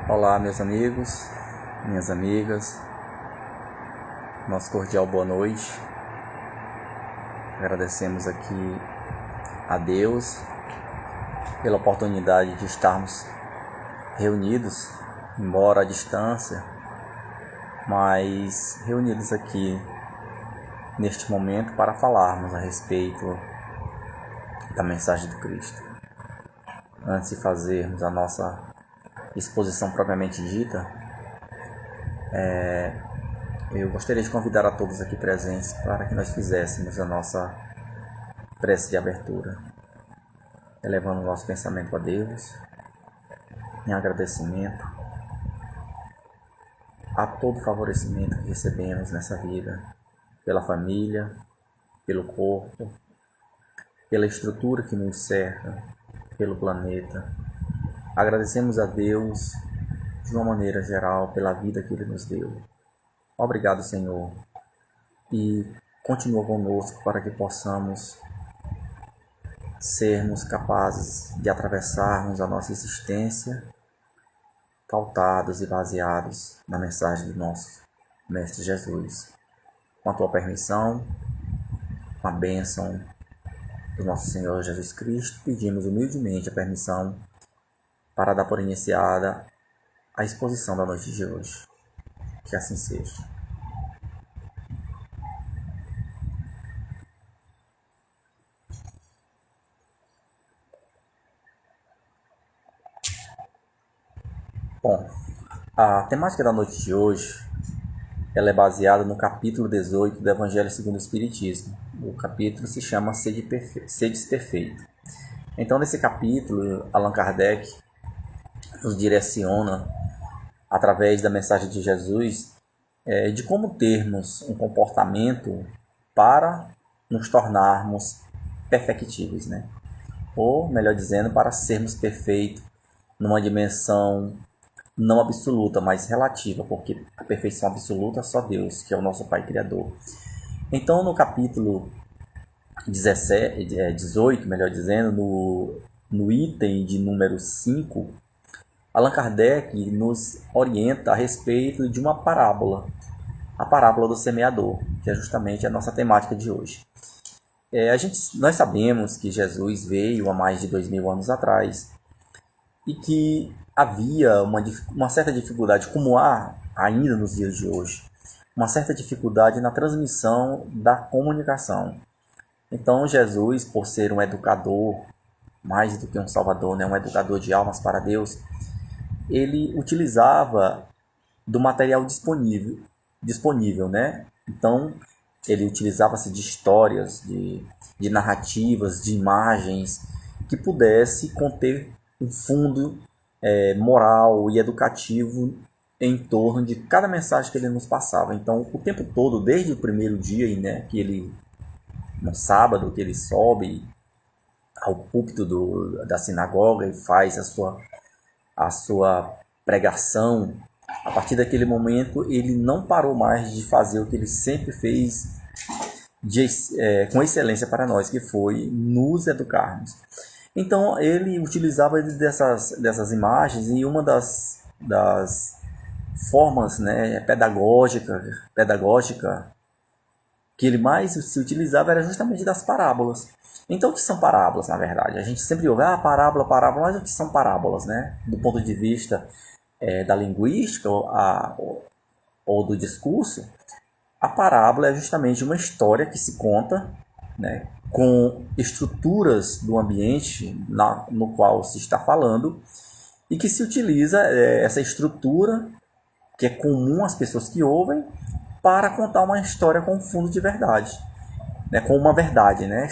Olá, meus amigos, minhas amigas, nosso cordial boa noite. Agradecemos aqui a Deus pela oportunidade de estarmos reunidos, embora à distância, mas reunidos aqui neste momento para falarmos a respeito da mensagem do Cristo. Antes de fazermos a nossa exposição propriamente dita, eu gostaria de convidar a todos aqui presentes para que nós fizéssemos a nossa prece de abertura, elevando o nosso pensamento a Deus, em agradecimento a todo o favorecimento que recebemos nessa vida, pela família, pelo corpo, pela estrutura que nos cerca, pelo planeta. Agradecemos a Deus de uma maneira geral pela vida que Ele nos deu. Obrigado, Senhor, e continua conosco para que possamos sermos capazes de atravessarmos a nossa existência pautados e baseados na mensagem do nosso Mestre Jesus. Com a Tua permissão, com a bênção do nosso Senhor Jesus Cristo, pedimos humildemente a permissão para dar por iniciada a exposição da noite de hoje. Que assim seja. Bom, a temática da noite de hoje ela é baseada no capítulo 18 do Evangelho segundo o Espiritismo. O capítulo se chama Sedes Perfeito. Então, nesse capítulo, Allan Kardec nos direciona, através da mensagem de Jesus, de como termos um comportamento para nos tornarmos perfectíveis, né? Ou, melhor dizendo, para sermos perfeitos numa dimensão não absoluta, mas relativa, porque a perfeição absoluta é só Deus, que é o nosso Pai Criador. Então, no capítulo 18, melhor dizendo, no item de número 5, Allan Kardec nos orienta a respeito de uma parábola, a parábola do semeador, que é justamente a nossa temática de hoje. Nós sabemos que Jesus veio há mais de 2000 anos atrás e que havia uma certa dificuldade, como há ainda nos dias de hoje, uma certa dificuldade na transmissão da comunicação. Então Jesus, por ser um educador, mais do que um salvador, né, um educador de almas para Deus, ele utilizava do material disponível, né? Então, ele utilizava-se de histórias, de narrativas, de imagens que pudesse conter um fundo moral e educativo em torno de cada mensagem que ele nos passava. Então, o tempo todo, desde o primeiro dia, né, que ele, no sábado, que ele sobe ao púlpito da sinagoga e faz a sua pregação, a partir daquele momento ele não parou mais de fazer o que ele sempre fez com excelência para nós, que foi nos educarmos. Então ele utilizava dessas imagens, e uma das formas, né, pedagógica que ele mais se utilizava era justamente das parábolas. Então, o que são parábolas, na verdade? A gente sempre ouve, parábola, mas o que são parábolas, né? Do ponto de vista da linguística ou do discurso, a parábola é justamente uma história que se conta, né, com estruturas do ambiente no qual se está falando, e que se utiliza essa estrutura, que é comum às pessoas que ouvem, para contar uma história com fundo de verdade. Né, com uma verdade, né?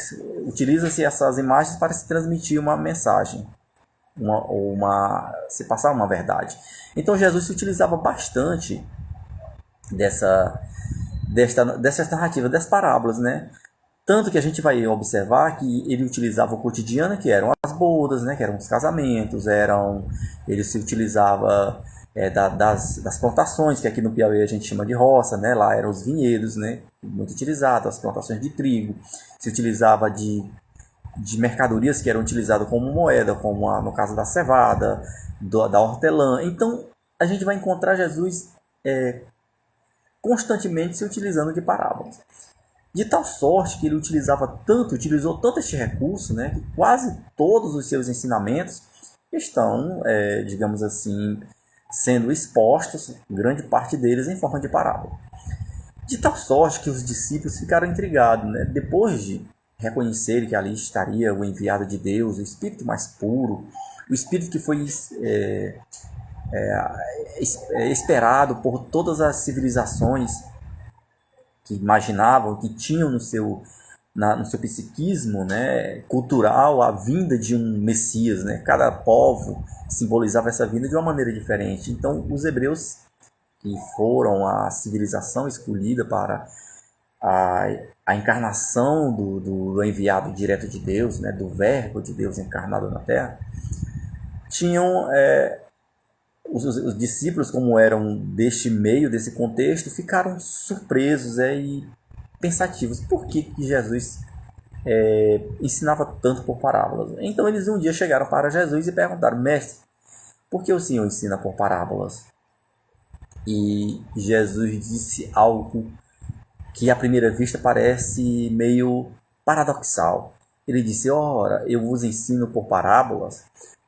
Utiliza-se essas imagens para se transmitir uma mensagem. se passava uma verdade. Então Jesus se utilizava bastante dessas narrativas, das parábolas, né? Tanto que a gente vai observar que ele utilizava o cotidiano, que eram as bodas, né? Que eram os casamentos, ele se utilizava das plantações, que aqui no Piauí a gente chama de roça, né? Lá eram os vinhedos, né? Muito utilizados, as plantações de trigo. Se utilizava de mercadorias que eram utilizadas como moeda, como no caso da cevada, da hortelã. Então, a gente vai encontrar Jesus constantemente se utilizando de parábolas. De tal sorte que ele utilizou tanto este recurso, né, que quase todos os seus ensinamentos estão, digamos assim, sendo expostos, grande parte deles em forma de parábola. De tal sorte que os discípulos ficaram intrigados, né? Depois de reconhecerem que ali estaria o enviado de Deus, o Espírito mais puro, o Espírito que foi esperado por todas as civilizações que imaginavam, que tinham no seu psiquismo, né, cultural, a vinda de um Messias, né? Cada povo simbolizava essa vinda de uma maneira diferente. Então, os hebreus, que foram a civilização escolhida para a encarnação do enviado direto de Deus, né, do Verbo de Deus encarnado na Terra, tinham os discípulos, como eram deste meio, desse contexto, ficaram surpresos e pensativos. Por que Jesus ensinava tanto por parábolas? Então eles um dia chegaram para Jesus e perguntaram: mestre, por que o Senhor ensina por parábolas? E Jesus disse algo que à primeira vista parece meio paradoxal. Ele disse: ora, eu vos ensino por parábolas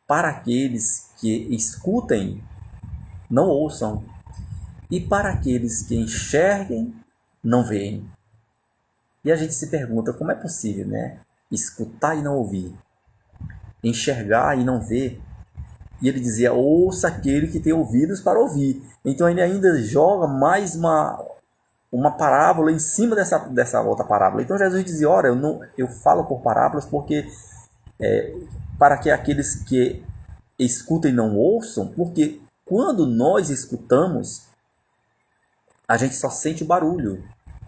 para aqueles que escutem, não ouçam, e para aqueles que enxerguem, não veem. E a gente se pergunta, como é possível, né? Escutar e não ouvir, enxergar e não ver. E ele dizia: ouça aquele que tem ouvidos para ouvir. Então ele ainda joga mais uma parábola em cima dessa outra parábola. Então Jesus dizia: ora, eu falo por parábolas porque para que aqueles que escutem não ouçam, porque quando nós escutamos, a gente só sente o barulho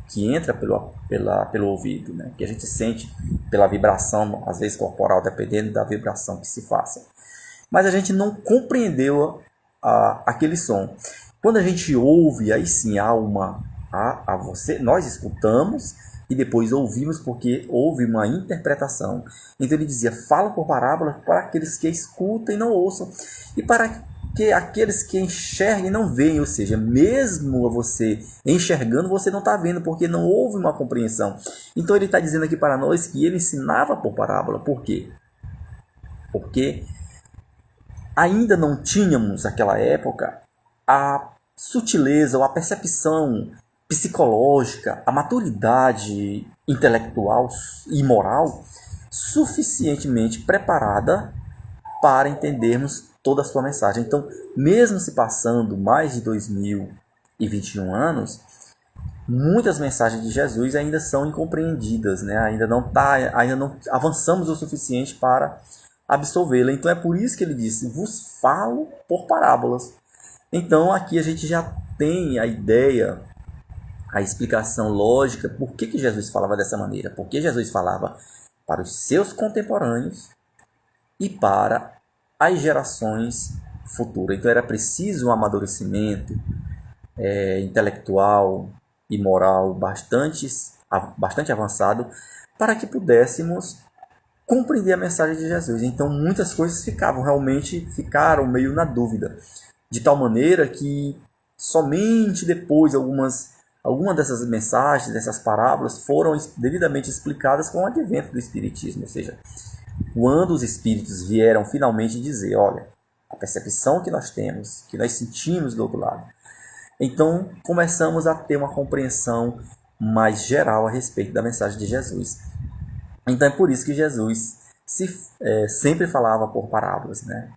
que entra pelo ouvido, né? Que a gente sente pela vibração, às vezes corporal, dependendo da vibração que se faça. Mas a gente não compreendeu aquele som. Quando a gente ouve, aí sim nós escutamos e depois ouvimos, porque houve uma interpretação. Então ele dizia: fala por parábolas para aqueles que escutam e não ouçam, e para que aqueles que enxerguem não veem. Ou seja, mesmo você enxergando, você não está vendo, porque não houve uma compreensão. Então ele está dizendo aqui para nós que ele ensinava por parábola. Por quê? Porque ainda não tínhamos naquela época a sutileza ou a percepção psicológica, a maturidade intelectual e moral suficientemente preparada para entendermos toda a sua mensagem. Então, mesmo se passando mais de 2021 anos, muitas mensagens de Jesus ainda são incompreendidas, né? Ainda não avançamos o suficiente para absolvê-la. Então é por isso que ele disse: vos falo por parábolas. Então aqui a gente já tem a ideia, a explicação lógica, por que Jesus falava dessa maneira. Porque Jesus falava para os seus contemporâneos e para as gerações futuras. Então era preciso um amadurecimento intelectual e moral bastante avançado para que pudéssemos compreender a mensagem de Jesus. Então muitas coisas ficaram meio na dúvida, de tal maneira que somente depois algumas dessas mensagens, dessas parábolas foram devidamente explicadas com o advento do Espiritismo. Ou seja, quando os Espíritos vieram finalmente dizer: olha, a percepção que nós temos, que nós sentimos do outro lado, então começamos a ter uma compreensão mais geral a respeito da mensagem de Jesus. Então é por isso que Jesus sempre falava por parábolas, né?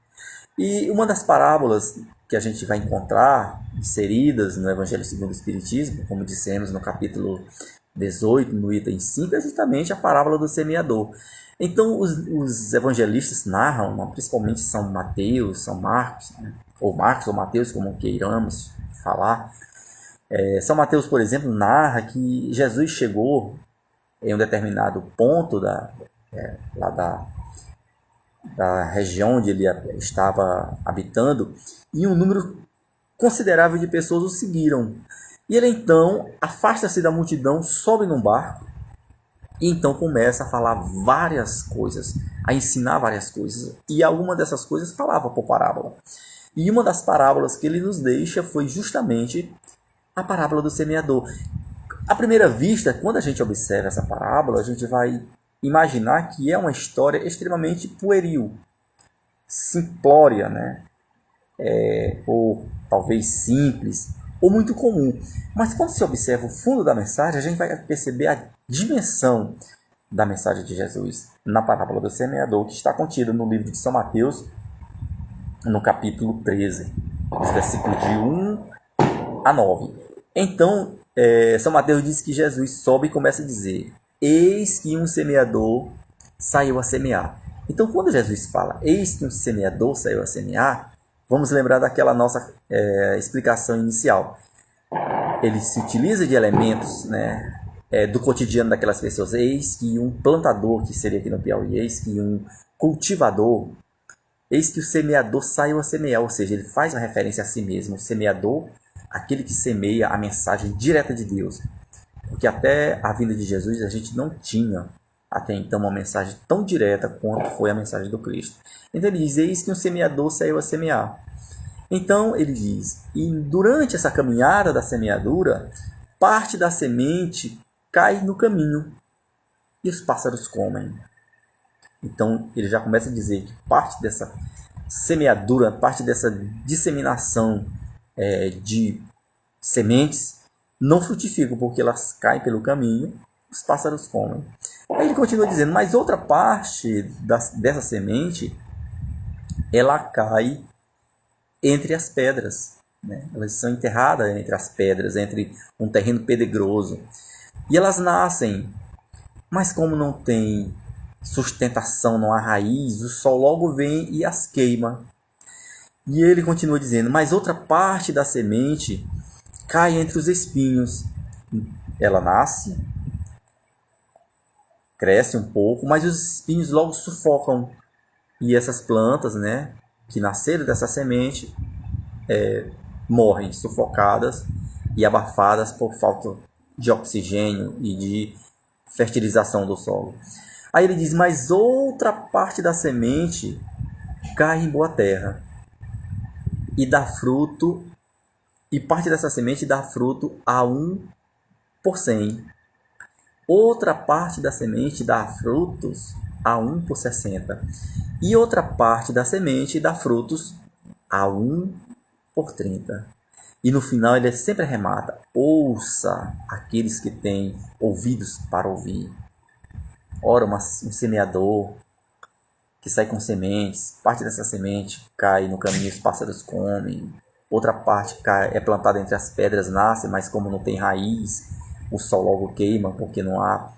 E uma das parábolas que a gente vai encontrar inseridas no Evangelho segundo o Espiritismo, como dissemos no capítulo 18, no item 5, é justamente a parábola do semeador. Então, os evangelistas narram, principalmente São Mateus, São Marcos, né? Ou Marcos ou Mateus, como queiramos falar. São Mateus, por exemplo, narra que Jesus chegou em um determinado ponto lá da região onde ele estava habitando, e um número considerável de pessoas o seguiram. E ele então afasta-se da multidão, sobe num barco, e então começa a falar várias coisas, a ensinar várias coisas. E alguma dessas coisas falava por parábola. E uma das parábolas que ele nos deixa foi justamente a parábola do semeador. À primeira vista, quando a gente observa essa parábola, a gente vai imaginar que é uma história extremamente pueril, simplória, né? Ou talvez simples, ou muito comum. Mas quando se observa o fundo da mensagem, a gente vai perceber a dimensão da mensagem de Jesus na parábola do semeador, que está contida no livro de São Mateus, no capítulo 13, os versículos de 1 a 9. Então, São Mateus diz que Jesus sobe e começa a dizer: eis que um semeador saiu a semear. Então, quando Jesus fala, eis que um semeador saiu a semear, vamos lembrar daquela nossa explicação inicial. Ele se utiliza de elementos, né, do cotidiano daquelas pessoas. Eis que um plantador, que seria aqui no Piauí, eis que um cultivador, eis que o semeador saiu a semear, ou seja, ele faz uma referência a si mesmo. O semeador, aquele que semeia a mensagem direta de Deus. Porque até a vinda de Jesus a gente não tinha até então uma mensagem tão direta quanto foi a mensagem do Cristo. Então ele diz, eis que um semeador saiu a semear. Então ele diz, e durante essa caminhada da semeadura, parte da semente cai no caminho e os pássaros comem. Então ele já começa a dizer que parte dessa semeadura, parte dessa disseminação de sementes não frutificam, porque elas caem pelo caminho, os pássaros comem. Aí ele continua dizendo, mas outra parte dessa semente, ela cai entre as pedras, né? Elas são enterradas entre as pedras, entre um terreno pedregoso. E elas nascem, mas como não tem sustentação, não há raiz, o sol logo vem e as queima. E ele continua dizendo, mas outra parte da semente cai entre os espinhos. Ela nasce, cresce um pouco, mas os espinhos logo sufocam. E essas plantas, né, que nasceram dessa semente, morrem sufocadas e abafadas por falta de oxigênio e de fertilização do solo. Aí ele diz, mas outra parte da semente cai em boa terra e dá fruto, e parte dessa semente dá fruto a 1 por 100. Outra parte da semente dá frutos a 1 por 60. E outra parte da semente dá frutos a 1 por 30. E no final ele sempre remata, ouça aqueles que têm ouvidos para ouvir. Ora, um semeador que sai com sementes, parte dessa semente cai no caminho, os pássaros comem. Outra parte é plantada entre as pedras, nasce, mas como não tem raiz, o sol logo queima, porque não há,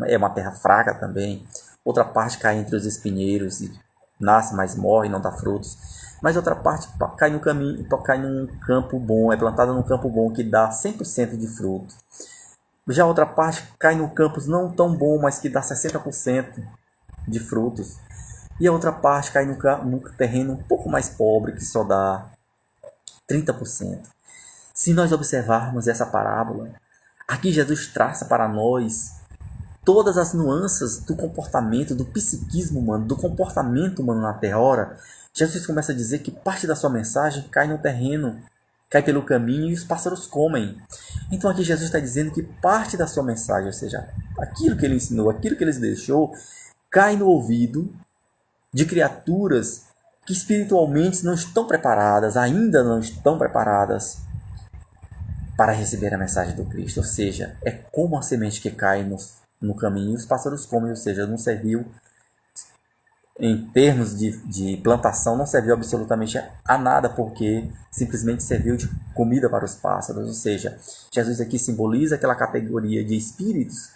é uma terra fraca também. Outra parte cai entre os espinheiros e nasce, mas morre, não dá frutos. Mas outra parte cai no caminho, cai num campo bom, é plantada num campo bom que dá 100% de fruto. Já outra parte cai num campo não tão bom, mas que dá 60% de frutos. E a outra parte cai num terreno um pouco mais pobre, que só dá 30%. Se nós observarmos essa parábola, aqui Jesus traça para nós todas as nuances do comportamento, do psiquismo humano, do comportamento humano na terra. Ora, Jesus começa a dizer que parte da sua mensagem cai no terreno, cai pelo caminho e os pássaros comem. Então aqui Jesus está dizendo que parte da sua mensagem, ou seja, aquilo que ele ensinou, aquilo que ele deixou, cai no ouvido de criaturas que espiritualmente não estão preparadas, ainda não estão preparadas para receber a mensagem do Cristo. Ou seja, é como a semente que cai no caminho e os pássaros comem, ou seja, não serviu, em termos de plantação, não serviu absolutamente a nada, porque simplesmente serviu de comida para os pássaros. Ou seja, Jesus aqui simboliza aquela categoria de espíritos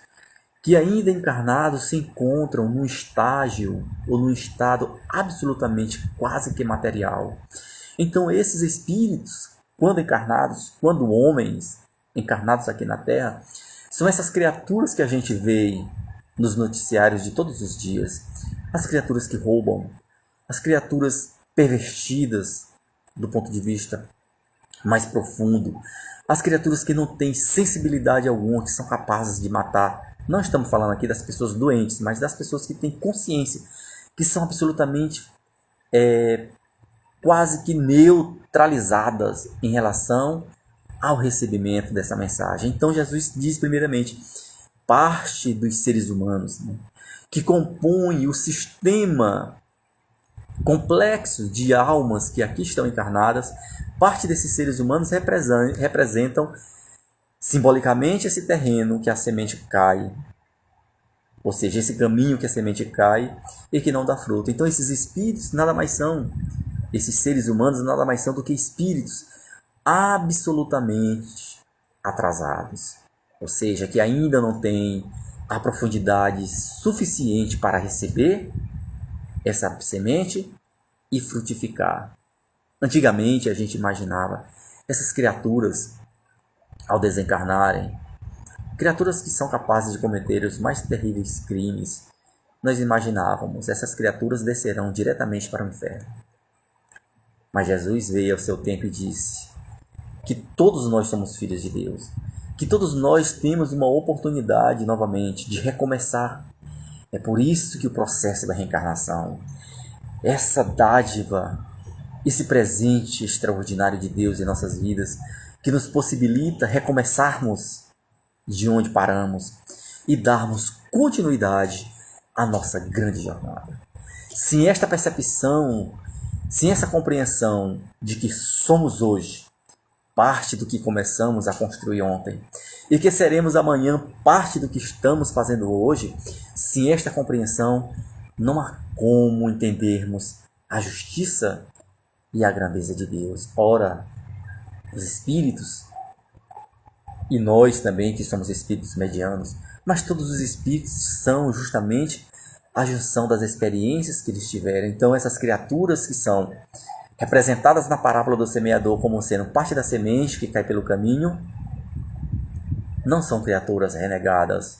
que ainda encarnados se encontram num estágio ou num estado absolutamente quase que material. Então esses espíritos, quando encarnados, quando homens encarnados aqui na Terra, são essas criaturas que a gente vê nos noticiários de todos os dias. As criaturas que roubam, as criaturas pervertidas do ponto de vista mais profundo, as criaturas que não têm sensibilidade alguma, que são capazes de matar. Não estamos falando aqui das pessoas doentes, mas das pessoas que têm consciência, que são absolutamente quase que neutralizadas em relação ao recebimento dessa mensagem. Então Jesus diz primeiramente, parte dos seres humanos, né, que compõem o sistema complexo de almas que aqui estão encarnadas, parte desses seres humanos representam simbolicamente esse terreno que a semente cai, ou seja, esse caminho que a semente cai e que não dá fruto. Então esses espíritos nada mais são, esses seres humanos nada mais são do que espíritos absolutamente atrasados, ou seja, que ainda não têm a profundidade suficiente para receber essa semente e frutificar. Antigamente a gente imaginava essas criaturas, ao desencarnarem, criaturas que são capazes de cometer os mais terríveis crimes, nós imaginávamos, essas criaturas descerão diretamente para o inferno. Mas Jesus veio ao seu tempo e disse que todos nós somos filhos de Deus, que todos nós temos uma oportunidade novamente de recomeçar. É por isso que o processo da reencarnação, essa dádiva, esse presente extraordinário de Deus em nossas vidas, que nos possibilita recomeçarmos de onde paramos e darmos continuidade à nossa grande jornada. Sem esta percepção, sem essa compreensão de que somos hoje parte do que começamos a construir ontem e que seremos amanhã parte do que estamos fazendo hoje, sem esta compreensão, não há como entendermos a justiça e a grandeza de Deus. Ora, os espíritos, e nós também que somos espíritos medianos, mas todos os espíritos são justamente a junção das experiências que eles tiveram. Então essas criaturas que são representadas na parábola do semeador como sendo parte da semente que cai pelo caminho, não são criaturas renegadas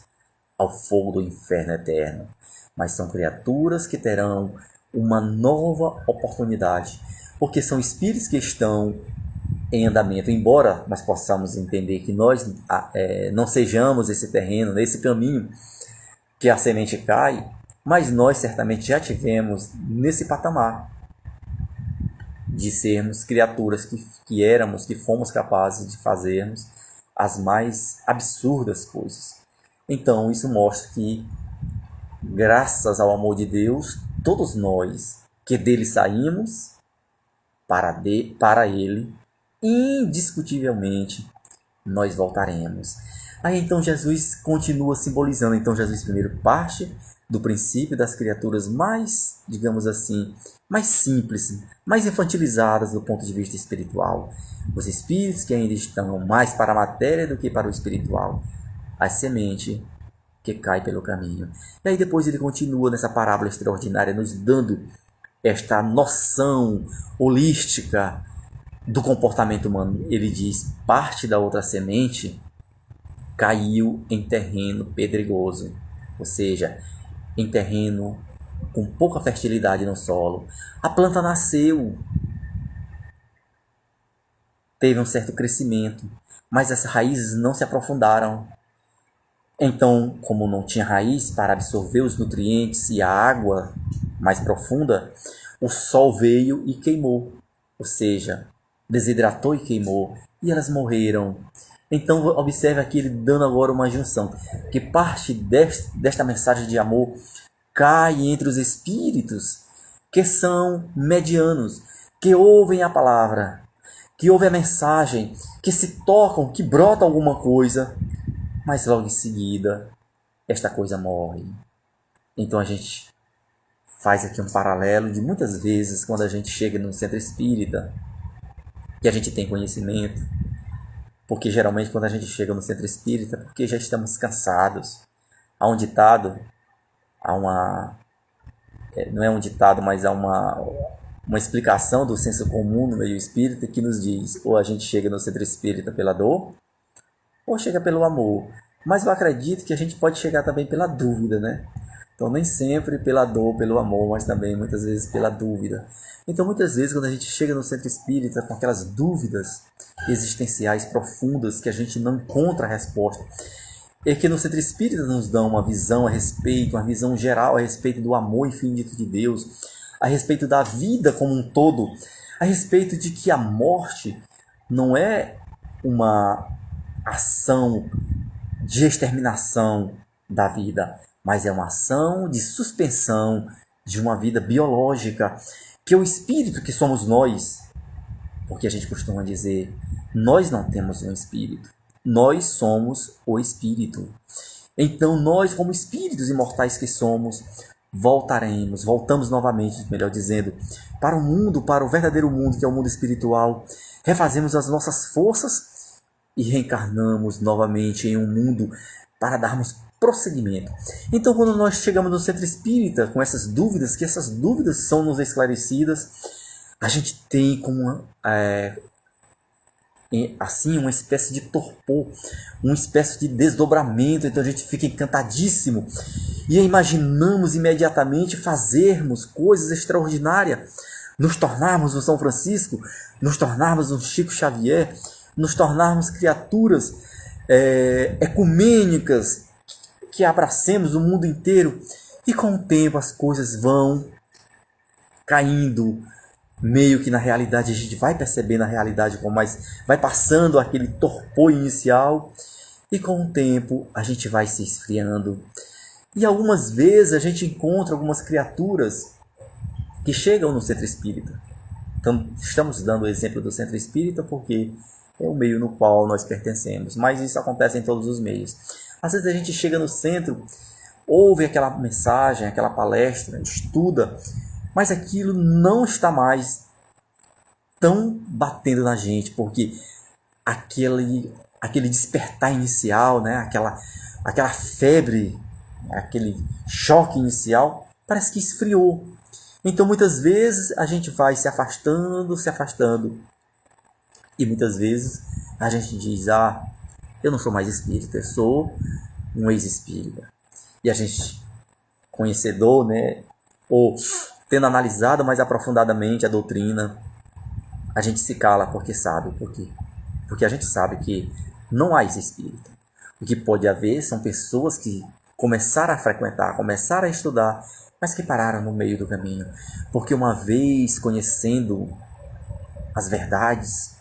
ao fogo do inferno eterno, mas são criaturas que terão uma nova oportunidade, porque são espíritos que estão em andamento, embora nós possamos entender que nós não sejamos esse terreno, nesse caminho que a semente cai, mas nós certamente já tivemos nesse patamar de sermos criaturas que éramos, que fomos capazes de fazermos as mais absurdas coisas. Então isso mostra que, graças ao amor de Deus, todos nós que dele saímos, para ele, indiscutivelmente, nós voltaremos. Aí então Jesus continua simbolizando. Então Jesus primeiro parte do princípio das criaturas mais, digamos assim, mais simples, mais infantilizadas do ponto de vista espiritual. Os espíritos que ainda estão mais para a matéria do que para o espiritual. A semente que cai pelo caminho. E aí depois ele continua nessa parábola extraordinária, nos dando esta noção holística do comportamento humano. Ele diz, parte da outra semente caiu em terreno pedregoso, ou seja, em terreno com pouca fertilidade no solo. A planta nasceu, teve um certo crescimento, mas as raízes não se aprofundaram. Então, como não tinha raiz para absorver os nutrientes e a água mais profunda, o sol veio e queimou, ou seja, desidratou e queimou, e elas morreram. Então observe aqui ele dando agora uma junção, que parte desta mensagem de amor cai entre os espíritos que são medianos, que ouvem a palavra, que ouvem a mensagem, que se tocam, que brota alguma coisa, mas logo em seguida esta coisa morre. Então a gente faz aqui um paralelo de muitas vezes quando a gente chega num centro espírita e a gente tem conhecimento, porque geralmente quando a gente chega no centro espírita é porque já estamos cansados, Há um ditado, há uma, não é um ditado, mas há uma explicação do senso comum no meio espírita que nos diz: ou a gente chega no centro espírita pela dor, ou chega pelo amor. Mas eu acredito que a gente pode chegar também pela dúvida, né? Então, nem sempre pela dor, pelo amor, mas também muitas vezes pela dúvida. Então, muitas vezes, quando a gente chega no centro espírita com aquelas dúvidas existenciais profundas que a gente não encontra a resposta, é que no centro espírita nos dão uma visão a respeito, uma visão geral a respeito do amor infinito de Deus, a respeito da vida como um todo, a respeito de que a morte não é uma ação de exterminação da vida, mas é uma ação de suspensão de uma vida biológica, que é o espírito que somos nós, porque a gente costuma dizer, nós não temos um espírito, nós somos o espírito. Então nós, como espíritos imortais que somos, voltamos novamente, melhor dizendo, para o mundo, para o verdadeiro mundo, que é o mundo espiritual, refazemos as nossas forças e reencarnamos novamente em um mundo para darmos prosseguimento. Então, quando nós chegamos no centro espírita com essas dúvidas, que essas dúvidas são nos esclarecidas, a gente tem como assim uma espécie de torpor, uma espécie de desdobramento. Então a gente fica encantadíssimo e imaginamos imediatamente fazermos coisas extraordinárias, nos tornarmos um São Francisco, nos tornarmos um Chico Xavier, nos tornarmos criaturas ecumênicas, que abracemos o mundo inteiro. E com o tempo as coisas vão caindo, meio que na realidade a gente vai percebendo a realidade, mas vai passando aquele torpor inicial, e com o tempo a gente vai se esfriando. E algumas vezes a gente encontra algumas criaturas que chegam no centro espírita. Então, estamos dando o exemplo do centro espírita porque é o meio no qual nós pertencemos, mas isso acontece em todos os meios. Às vezes a gente chega no centro, ouve aquela mensagem, aquela palestra, estuda, mas aquilo não está mais tão batendo na gente, porque aquele despertar inicial, né? aquela febre, aquele choque inicial, parece que esfriou. Então muitas vezes a gente vai se afastando, e muitas vezes a gente diz: eu não sou mais espírita, eu sou um ex-espírita. E a gente, conhecedor, né, ou tendo analisado mais aprofundadamente a doutrina, a gente se cala porque sabe. Por quê? Porque a gente sabe que não há ex-espírita. O que pode haver são pessoas que começaram a frequentar, começaram a estudar, mas que pararam no meio do caminho. Porque uma vez conhecendo as verdades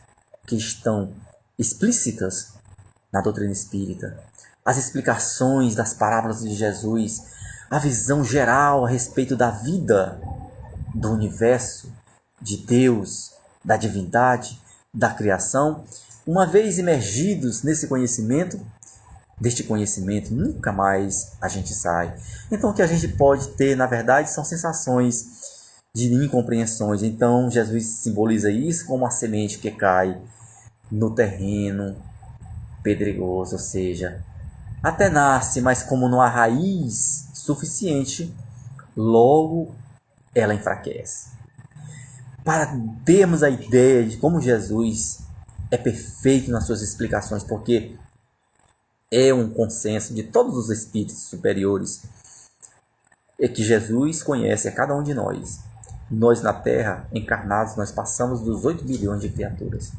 que estão explícitas na doutrina espírita, as explicações das parábolas de Jesus, a visão geral a respeito da vida, do universo, de Deus, da divindade, da criação, uma vez imergidos nesse conhecimento, deste conhecimento nunca mais a gente sai. Então o que a gente pode ter, na verdade, são sensações de incompreensões. Então Jesus simboliza isso como uma semente que cai no terreno pedregoso, ou seja, até nasce, mas como não há raiz suficiente, logo ela enfraquece. Para termos a ideia de como Jesus é perfeito nas suas explicações, porque é um consenso de todos os espíritos superiores, é que Jesus conhece a cada um de nós. Nós na Terra, encarnados, nós passamos dos 8 bilhões de criaturas.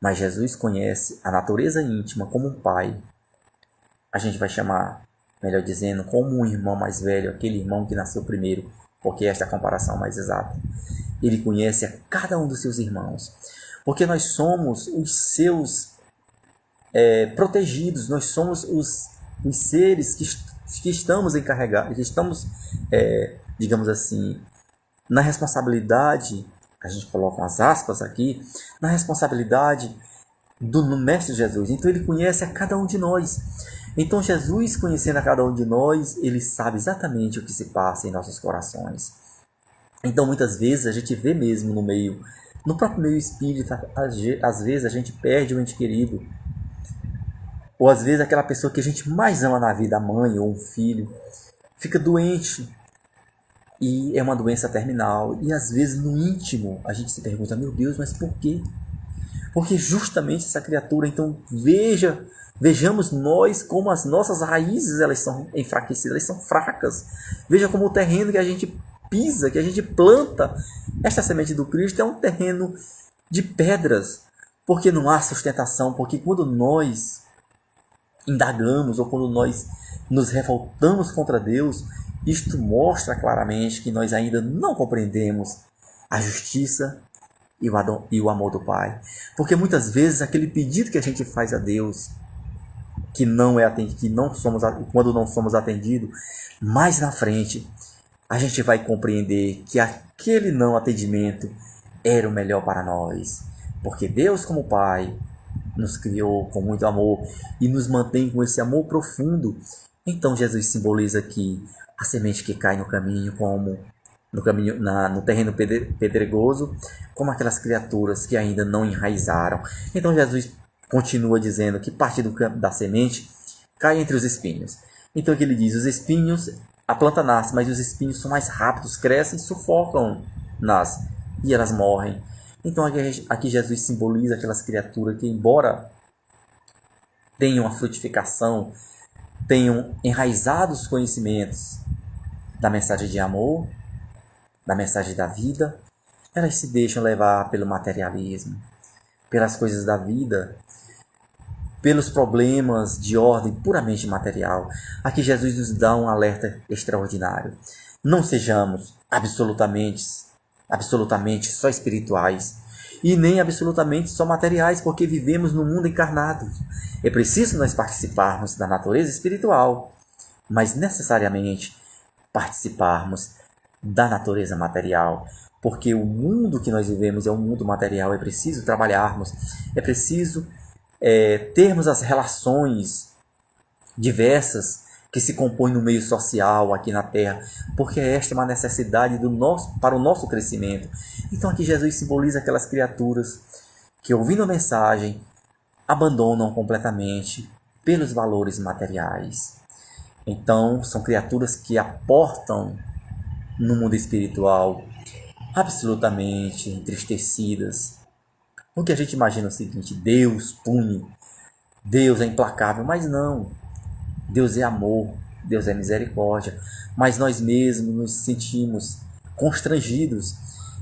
Mas Jesus conhece a natureza íntima como um pai. A gente vai chamar, melhor dizendo, como um irmão mais velho, aquele irmão que nasceu primeiro, porque esta é a comparação mais exata. Ele conhece a cada um dos seus irmãos, porque nós somos os seus protegidos, nós somos os seres que estamos encarregados, que estamos, digamos assim, na responsabilidade, a gente coloca umas aspas aqui, na responsabilidade do Mestre Jesus. Então ele conhece a cada um de nós. Então Jesus, conhecendo a cada um de nós, ele sabe exatamente o que se passa em nossos corações. Então muitas vezes a gente vê mesmo no próprio meio espírita, às vezes a gente perde um ente querido, Ou às vezes aquela pessoa que a gente mais ama na vida, a mãe ou um filho, fica doente e é uma doença terminal. E às vezes no íntimo a gente se pergunta, meu Deus, mas por quê? Porque justamente essa criatura, então vejamos nós como as nossas raízes elas são enfraquecidas, elas são fracas. Veja como o terreno que a gente pisa, que a gente planta, esta semente do Cristo é um terreno de pedras, porque não há sustentação, porque quando nós indagamos ou quando nós nos revoltamos contra Deus, isto mostra claramente que nós ainda não compreendemos a justiça e o amor do Pai. Porque muitas vezes aquele pedido que a gente faz a Deus, que não é atendido, quando não somos atendidos, mais na frente a gente vai compreender que aquele não atendimento era o melhor para nós. Porque Deus, como Pai, nos criou com muito amor e nos mantém com esse amor profundo. Então Jesus simboliza aqui a semente que cai no caminho, no terreno pedregoso, como aquelas criaturas que ainda não enraizaram. Então Jesus continua dizendo que parte da semente cai entre os espinhos. Então aqui ele diz, os espinhos, a planta nasce, mas os espinhos são mais rápidos, crescem, sufocam-nas e elas morrem. Então aqui Jesus simboliza aquelas criaturas que, embora tenham a frutificação, tenham enraizados os conhecimentos da mensagem de amor, da mensagem da vida, elas se deixam levar pelo materialismo, pelas coisas da vida, pelos problemas de ordem puramente material. Aqui Jesus nos dá um alerta extraordinário. Não sejamos absolutamente só espirituais e nem absolutamente só materiais, porque vivemos no mundo encarnado. É preciso nós participarmos da natureza espiritual, mas necessariamente participarmos da natureza material, porque o mundo que nós vivemos é um mundo material. É preciso trabalharmos, é preciso termos as relações diversas que se compõem no meio social aqui na Terra, porque esta é uma necessidade para o nosso crescimento. Então aqui Jesus simboliza aquelas criaturas que, ouvindo a mensagem, abandonam completamente pelos valores materiais. Então são criaturas que aportam no mundo espiritual absolutamente entristecidas. O que a gente imagina é o seguinte: Deus pune, Deus é implacável, mas não. Deus é amor, Deus é misericórdia, mas nós mesmos nos sentimos constrangidos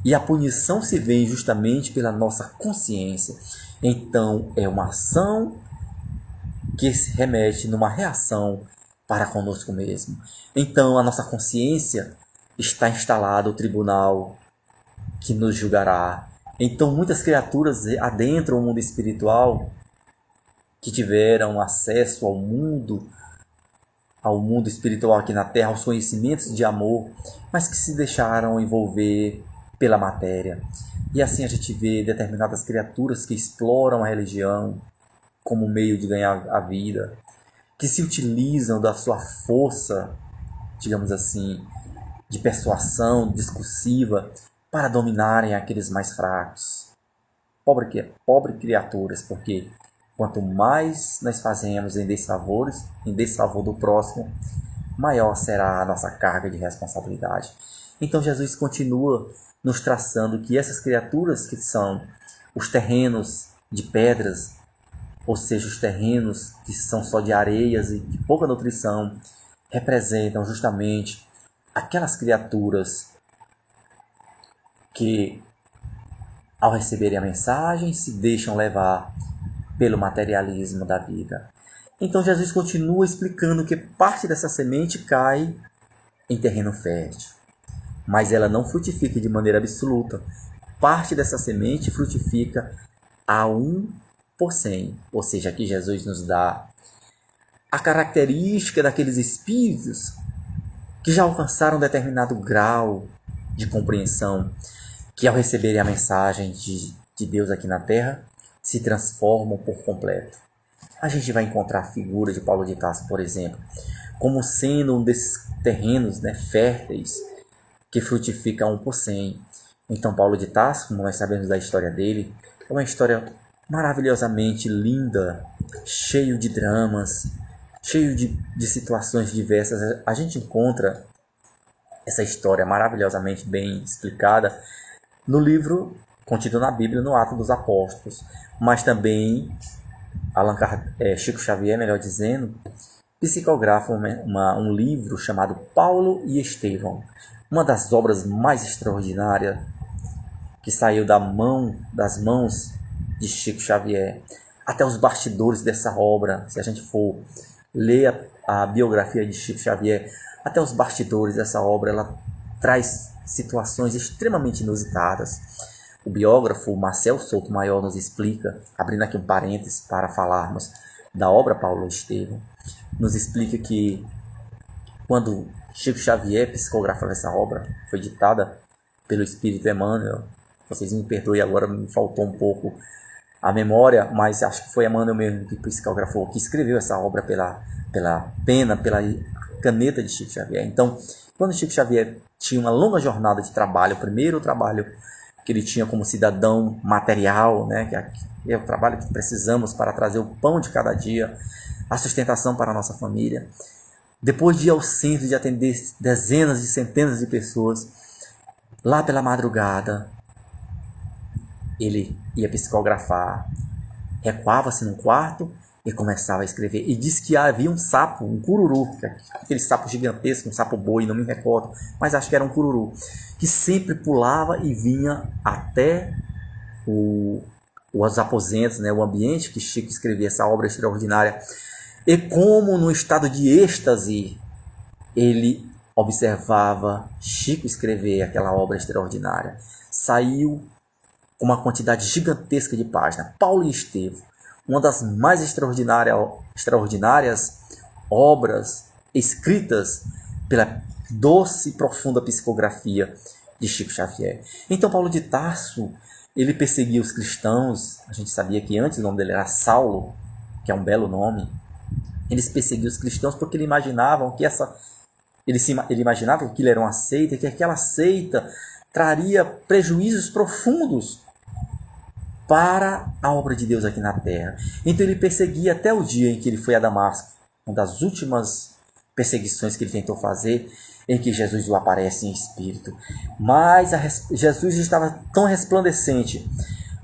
e a punição se vê justamente pela nossa consciência. Então é uma ação que se remete numa reação para conosco mesmo. Então a nossa consciência está instalado o tribunal que nos julgará. Então muitas criaturas adentram o mundo espiritual que tiveram acesso ao mundo espiritual aqui na Terra, aos conhecimentos de amor, mas que se deixaram envolver pela matéria. E assim a gente vê determinadas criaturas que exploram a religião como meio de ganhar a vida, que se utilizam da sua força, digamos assim, de persuasão discursiva para dominarem aqueles mais fracos. Pobre criaturas, porque quanto mais nós fazemos em desfavor do próximo, maior será a nossa carga de responsabilidade. Então Jesus continua nos traçando que essas criaturas que são os terrenos de pedras, ou seja, os terrenos que são só de areias e de pouca nutrição, representam justamente aquelas criaturas que, ao receberem a mensagem, se deixam levar pelo materialismo da vida. Então Jesus continua explicando que parte dessa semente cai em terreno fértil, mas ela não frutifica de maneira absoluta. Parte dessa semente frutifica a 1%, ou seja, aqui Jesus nos dá a característica daqueles espíritos que já alcançaram determinado grau de compreensão, que ao receberem a mensagem de Deus aqui na Terra, se transformam por completo. A gente vai encontrar a figura de Paulo de Tarso, por exemplo, como sendo um desses terrenos, férteis, que frutifica 1%. Então Paulo de Tarso, como nós sabemos da história dele, é uma história maravilhosamente linda cheio de dramas, cheio de situações diversas. A gente encontra essa história maravilhosamente bem explicada no livro contido na Bíblia, no Atos dos Apóstolos, mas também Chico Xavier, melhor dizendo, psicografa um livro chamado Paulo e Estevão, uma das obras mais extraordinárias que saiu das mãos de Chico Xavier. Até os bastidores dessa obra, se a gente for ler a biografia de Chico Xavier, até os bastidores dessa obra, ela traz situações extremamente inusitadas. O biógrafo Marcel Souto Maior nos explica, abrindo aqui um parênteses para falarmos da obra Paulo e Estevão, nos explica que quando Chico Xavier psicografava essa obra, foi ditada pelo Espírito Emmanuel. Vocês me perdoem, agora me faltou um pouco a memória, mas acho que foi Emmanuel mesmo que psicografou, que escreveu essa obra pela pena, pela caneta de Chico Xavier. Então, quando Chico Xavier tinha uma longa jornada de trabalho, o primeiro trabalho que ele tinha como cidadão material, né, que é o trabalho que precisamos para trazer o pão de cada dia, a sustentação para a nossa família. Depois de ir ao centro, de atender dezenas de centenas de pessoas, lá pela madrugada, ele ia psicografar, recuava-se num quarto e começava a escrever. E diz que havia um sapo, um cururu, aquele sapo gigantesco, um sapo boi, não me recordo, mas acho que era um cururu, que sempre pulava e vinha até os aposentos, né, o ambiente que Chico escrevia essa obra extraordinária. E como no estado de êxtase ele observava Chico escrever aquela obra extraordinária, saiu uma quantidade gigantesca de páginas. Paulo e Estevão, uma das mais extraordinárias obras escritas pela doce e profunda psicografia de Chico Xavier. Então Paulo de Tarso, ele perseguia os cristãos. A gente sabia que antes o nome dele era Saulo, que é um belo nome. Eles perseguiam os cristãos porque eles imaginavam que ele imaginava que ele era uma seita, e que aquela seita traria prejuízos profundos para a obra de Deus aqui na terra. Então ele perseguia até o dia em que ele foi a Damasco, uma das últimas perseguições que ele tentou fazer, em que Jesus o aparece em espírito. Mas Jesus estava tão resplandecente,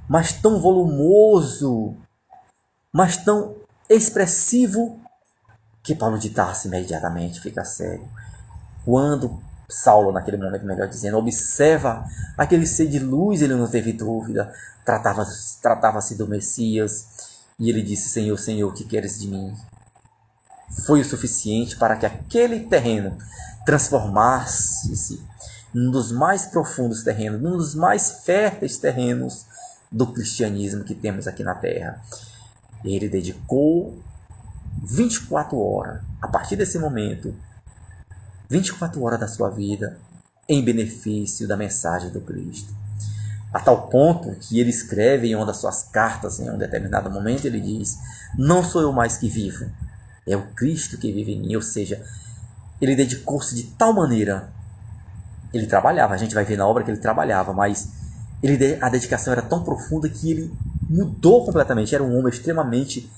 mas tão volumoso, mas tão expressivo, que Paulo de Tarso imediatamente fica cego. Quando Saulo, naquele momento, melhor dizendo, observa aquele ser de luz, ele não teve dúvida. Tratava-se do Messias, e ele disse: Senhor, Senhor, o que queres de mim? Foi o suficiente para que aquele terreno transformasse-se num dos mais profundos terrenos, num dos mais férteis terrenos do cristianismo que temos aqui na terra. Ele dedicou 24 horas, a partir desse momento, 24 horas da sua vida em benefício da mensagem do Cristo. A tal ponto que ele escreve em uma das suas cartas, em um determinado momento, ele diz: não sou eu mais que vivo, é o Cristo que vive em mim. Ou seja, ele dedicou-se de tal maneira, ele trabalhava, a gente vai ver na obra que ele trabalhava, mas a dedicação era tão profunda que ele mudou completamente. Era um homem extremamente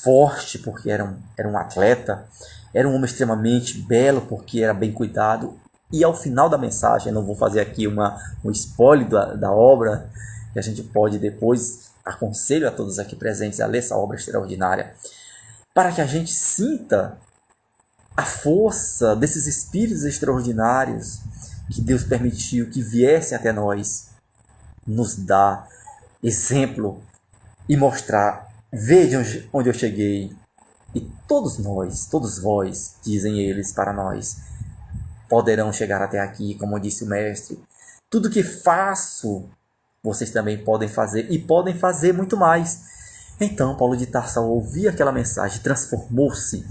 forte, porque era um atleta, era um homem extremamente belo, porque era bem cuidado. E ao final da mensagem, não vou fazer aqui um spoiler da obra, que a gente pode depois, aconselho a todos aqui presentes a ler essa obra extraordinária, para que a gente sinta a força desses espíritos extraordinários que Deus permitiu que viessem até nós, nos dar exemplo e mostrar: veja onde eu cheguei. E todos nós, todos vós, dizem eles para nós, poderão chegar até aqui, como disse o mestre. Tudo que faço, vocês também podem fazer, e podem fazer muito mais. Então Paulo de Tarso, ao ouvir aquela mensagem, transformou-se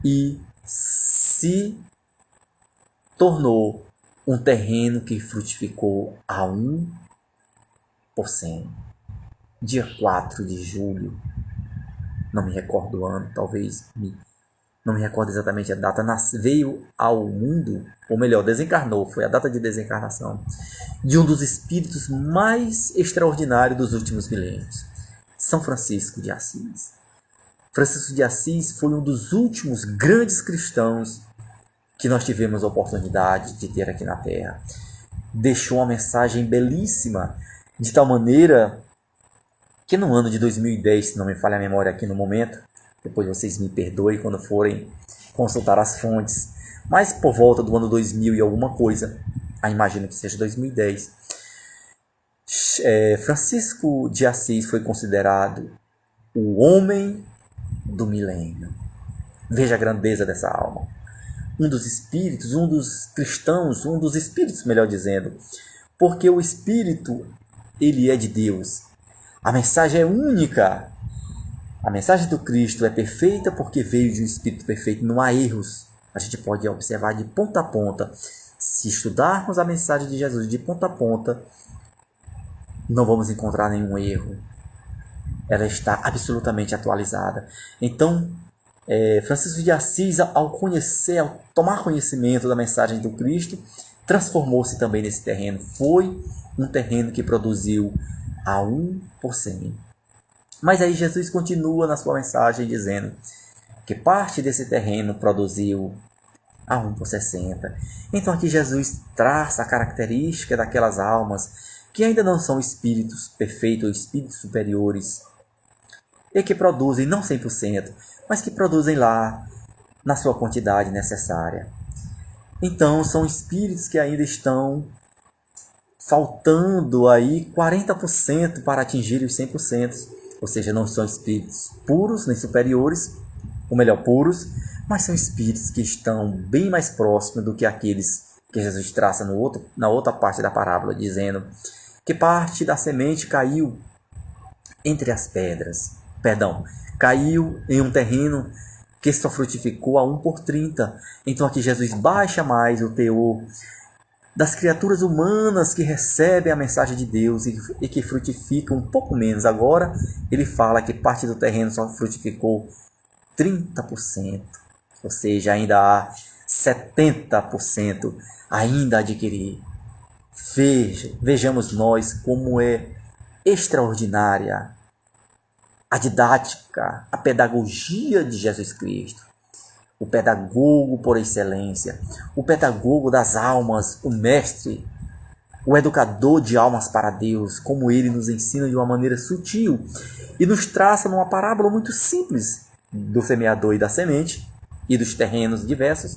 e se tornou um terreno que frutificou a 1%. Dia 4 de julho, não me recordo o ano, não me recordo exatamente a data, veio ao mundo, ou melhor, desencarnou, foi a data de desencarnação, de um dos espíritos mais extraordinários dos últimos milênios, São Francisco de Assis. Francisco de Assis foi um dos últimos grandes cristãos que nós tivemos a oportunidade de ter aqui na Terra. Deixou uma mensagem belíssima, de tal maneira que no ano de 2010, se não me falha a memória aqui no momento, depois vocês me perdoem quando forem consultar as fontes, mas por volta do ano 2000 e alguma coisa, imagino que seja 2010, Francisco de Assis foi considerado o homem do milênio. Veja a grandeza dessa alma. Um dos espíritos, um dos cristãos, um dos espíritos, melhor dizendo, porque o espírito, ele é de Deus. A mensagem é única. A mensagem do Cristo é perfeita porque veio de um espírito perfeito, não há erros. A gente pode observar de ponta a ponta. Se estudarmos a mensagem de Jesus de ponta a ponta, não vamos encontrar nenhum erro. Ela está absolutamente atualizada. Então, Francisco de Assis, ao tomar conhecimento da mensagem do Cristo, transformou-se também nesse terreno. Foi um terreno que produziu a 1%. Mas aí Jesus continua na sua mensagem dizendo que parte desse terreno produziu a 1%. Então aqui Jesus traça a característica daquelas almas que ainda não são espíritos perfeitos, ou espíritos superiores, e que produzem não 100%, mas que produzem lá na sua quantidade necessária. Então são espíritos que ainda estão faltando aí 40% para atingir os 100%, ou seja, não são espíritos puros nem superiores, ou melhor, puros, mas são espíritos que estão bem mais próximos do que aqueles que Jesus traça na outra parte da parábola, dizendo que parte da semente caiu entre as pedras. Caiu em um terreno que só frutificou a 1/30. Então aqui Jesus baixa mais o teor das criaturas humanas que recebem a mensagem de Deus e que frutificam um pouco menos. Agora ele fala que parte do terreno só frutificou 30%, ou seja, ainda há 70% ainda a adquirir. Vejamos nós como é extraordinária a didática, a pedagogia de Jesus Cristo. O pedagogo por excelência, o pedagogo das almas, o mestre, o educador de almas para Deus, como ele nos ensina de uma maneira sutil e nos traça numa parábola muito simples do semeador e da semente e dos terrenos diversos,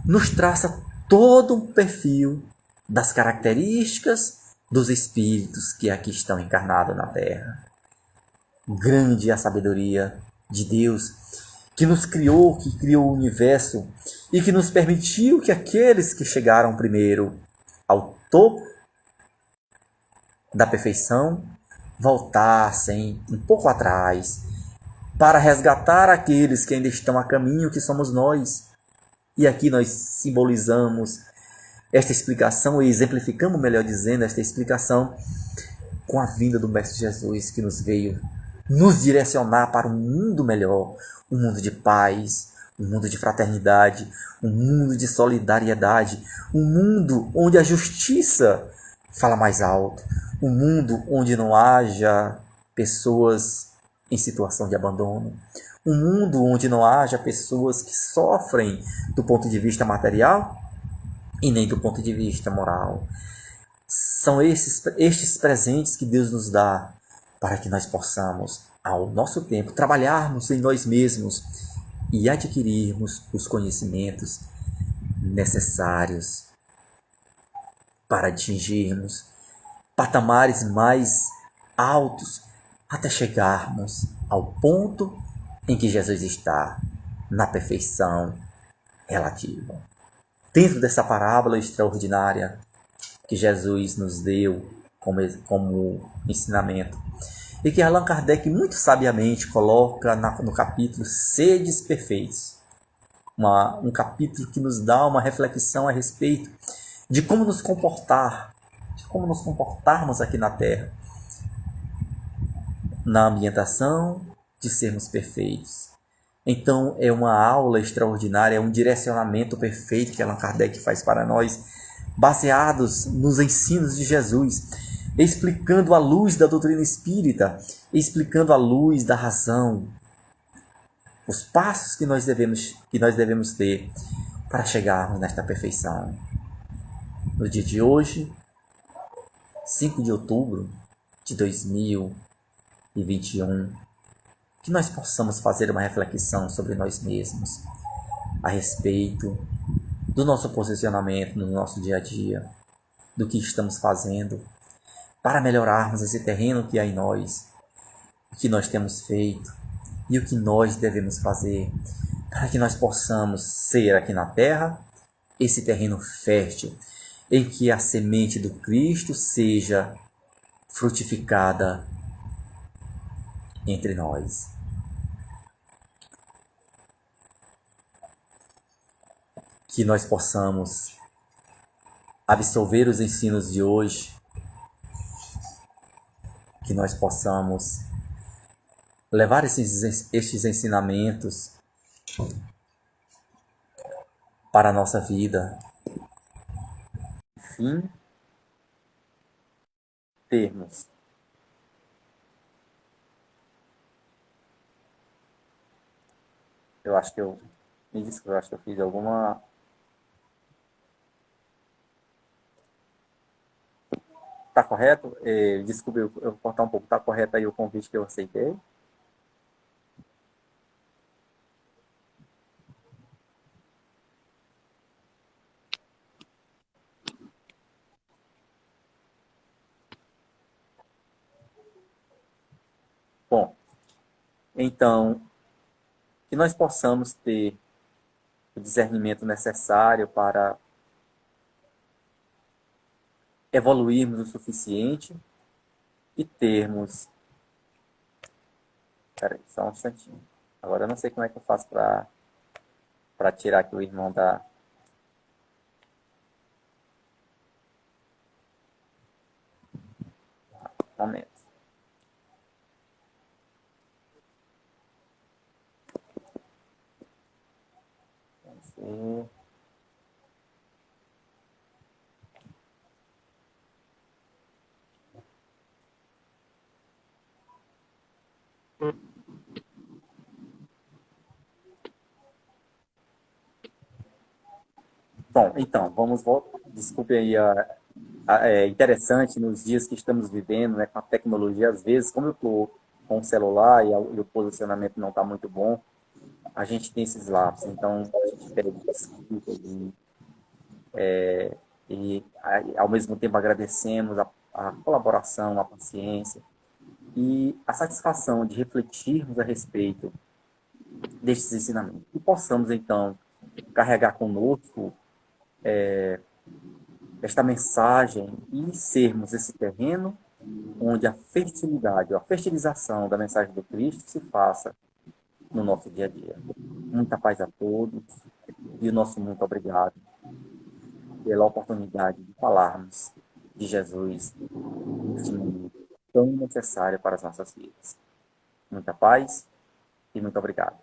nos traça todo um perfil das características dos espíritos que aqui estão encarnados na Terra. Grande é a sabedoria de Deus, que nos criou, que criou o universo e que nos permitiu que aqueles que chegaram primeiro ao topo da perfeição voltassem um pouco atrás para resgatar aqueles que ainda estão a caminho, que somos nós. E aqui nós simbolizamos esta explicação e exemplificamos, melhor dizendo, esta explicação com a vinda do Mestre Jesus, que nos veio nos direcionar para um mundo melhor, um mundo de paz, um mundo de fraternidade, um mundo de solidariedade, um mundo onde a justiça fala mais alto, um mundo onde não haja pessoas em situação de abandono, um mundo onde não haja pessoas que sofrem do ponto de vista material e nem do ponto de vista moral. São estes presentes que Deus nos dá para que nós possamos, ao nosso tempo, trabalharmos em nós mesmos e adquirirmos os conhecimentos necessários para atingirmos patamares mais altos até chegarmos ao ponto em que Jesus está, na perfeição relativa. Dentro dessa parábola extraordinária que Jesus nos deu como ensinamento, e que Allan Kardec muito sabiamente coloca no capítulo Sedes Perfeitos, um capítulo que nos dá uma reflexão a respeito de como nos comportarmos aqui na Terra, na ambientação de sermos perfeitos. Então é uma aula extraordinária, é um direcionamento perfeito que Allan Kardec faz para nós, baseados nos ensinos de Jesus, explicando a luz da doutrina espírita, explicando a luz da razão, os passos que nós devemos ter para chegarmos nesta perfeição. No dia de hoje, 5 de outubro de 2021, que nós possamos fazer uma reflexão sobre nós mesmos, a respeito do nosso posicionamento no nosso dia a dia, do que estamos fazendo para melhorarmos esse terreno que há em nós, o que nós temos feito e o que nós devemos fazer para que nós possamos ser aqui na terra esse terreno fértil em que a semente do Cristo seja frutificada entre nós. Que nós possamos absorver os ensinos de hoje, que nós possamos levar estes ensinamentos para a nossa vida. Enfim, termos eu acho que eu me desculpe, eu acho que eu fiz alguma. Tá correto? Desculpe, eu vou cortar um pouco. Tá correto aí o convite que eu aceitei? Bom, então, que nós possamos ter o discernimento necessário para evoluirmos o suficiente e termos. Peraí, só um instantinho. Agora eu não sei como é que eu faço para tirar aqui o irmão da. Momento. Vamos ver. Bom, então, vamos voltar. Desculpe aí, é interessante nos dias que estamos vivendo, né, com a tecnologia, às vezes, como eu estou com o celular e o posicionamento não está muito bom, a gente tem esses lapsos. Então, a gente pede desculpas ao mesmo tempo, agradecemos a colaboração, a paciência e a satisfação de refletirmos a respeito destes ensinamentos. E possamos, então, carregar conosco esta mensagem e sermos esse terreno onde a fertilidade, a fertilização da mensagem do Cristo se faça no nosso dia a dia. Muita paz a todos e o nosso muito obrigado pela oportunidade de falarmos de Jesus neste momento tão necessário para as nossas vidas. Muita paz e muito obrigado.